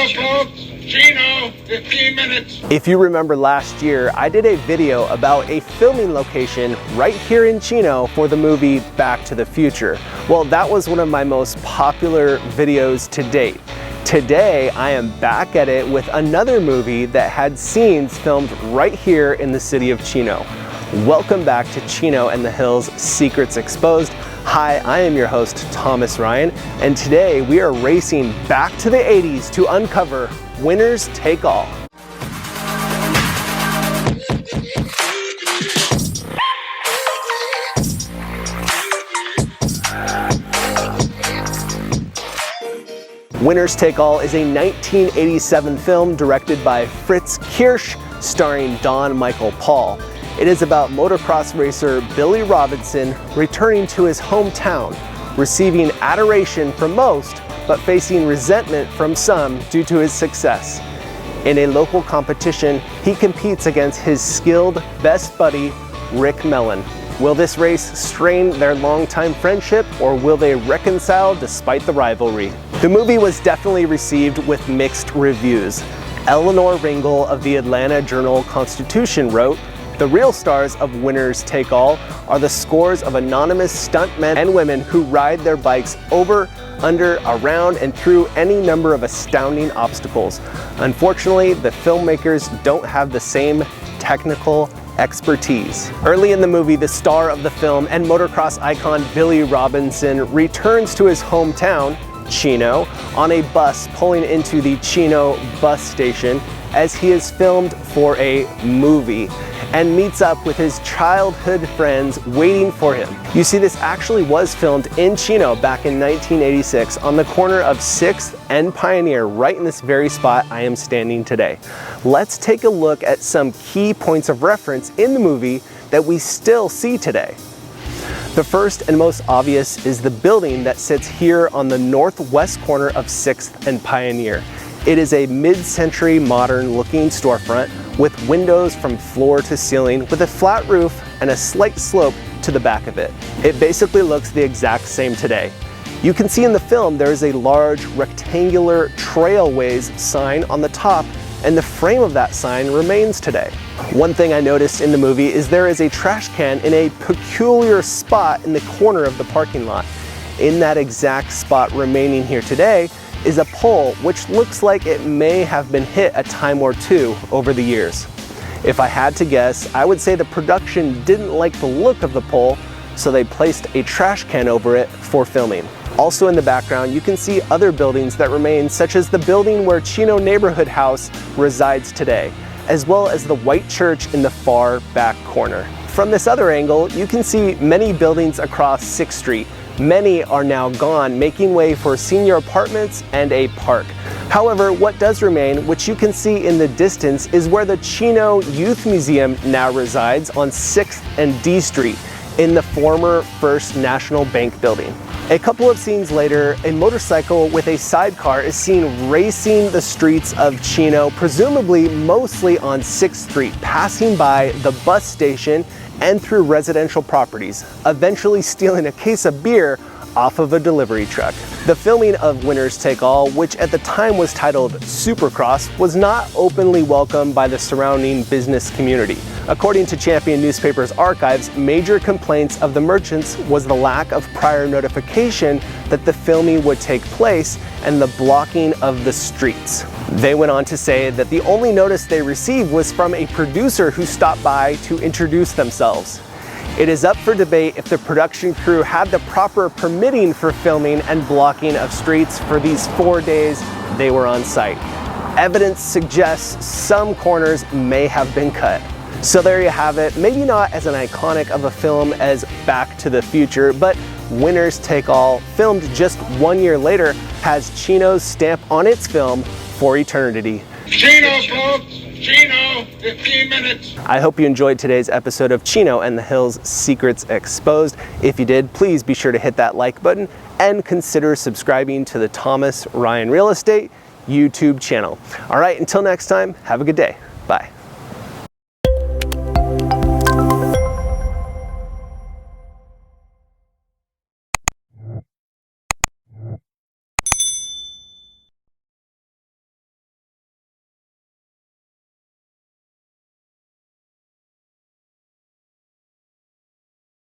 Chino's folks. Chino, 15 minutes. If you remember last year, I did a video about a filming location right here in Chino for the movie Back to the Future. Well, that was one of my most popular videos to date. Today, I am back at it with another movie that had scenes filmed right here in the city of Chino. Welcome back to Chino and the Hills Secrets Exposed. Hi, I am your host, Thomas Ryan, and today we are racing back to the 80s to uncover Winners Take All. Winners Take All is a 1987 film directed by Fritz Kirsch, starring Don Michael Paul. It is about motocross racer Billy Robinson returning to his hometown, receiving adoration from most, but facing resentment from some due to his success. In a local competition, he competes against his skilled best buddy, Rick Mellon. Will this race strain their longtime friendship, or will they reconcile despite the rivalry? The movie was definitely received with mixed reviews. Eleanor Ringel of the Atlanta Journal-Constitution wrote, "The real stars of Winners Take All are the scores of anonymous stuntmen and women who ride their bikes over, under, around, and through any number of astounding obstacles. Unfortunately, the filmmakers don't have the same technical expertise." Early in the movie, the star of the film and motocross icon Billy Robinson returns to his hometown, Chino, on a bus pulling into the Chino bus station as he is filmed for a movie and meets up with his childhood friends waiting for him. You see, this actually was filmed in Chino back in 1986 on the corner of 6th and Pioneer, right in this very spot I am standing today. Let's take a look at some key points of reference in the movie that we still see today. The first and most obvious is the building that sits here on the northwest corner of 6th and Pioneer. It is a mid-century modern looking storefront with windows from floor to ceiling with a flat roof and a slight slope to the back of it. It basically looks the exact same today. You can see in the film there is a large rectangular Trailways sign on the top, and the frame of that sign remains today. One thing I noticed in the movie is there is a trash can in a peculiar spot in the corner of the parking lot. In that exact spot remaining here today is a pole which looks like it may have been hit a time or two over the years. If I had to guess, I would say the production didn't like the look of the pole, so they placed a trash can over it for filming. Also in the background, you can see other buildings that remain, such as the building where Chino Neighborhood house resides today, as well as the white church in the far back corner. From this other angle, you can see many buildings across 6th Street. Many are now gone, making way for senior apartments and a park. However, what does remain, which you can see in the distance, is where the Chino Youth Museum now resides on 6th and D Street in the former First National Bank building. A couple of scenes later, a motorcycle with a sidecar is seen racing the streets of Chino, presumably mostly on 6th Street, passing by the bus station and through residential properties, eventually stealing a case of beer off of a delivery truck. The filming of Winners Take All, which at the time was titled Supercross, was not openly welcomed by the surrounding business community. According to Champion Newspaper's archives, major complaints of the merchants was the lack of prior notification that the filming would take place and the blocking of the streets. They went on to say that the only notice they received was from a producer who stopped by to introduce themselves. It is up for debate if the production crew had the proper permitting for filming and blocking of streets for these 4 days they were on site. Evidence suggests some corners may have been cut. So there you have it, maybe not as an iconic of a film as Back to the Future, but Winners Take All, filmed just 1 year later, has Chino's stamp on its film for eternity. Chino, folks. Chino, 15 minutes. I hope you enjoyed today's episode of Chino and the Hills Secrets Exposed. If you did, please be sure to hit that like button and consider subscribing to the Thomas Ryan Real Estate YouTube channel. All right, until next time, have a good day. Bye.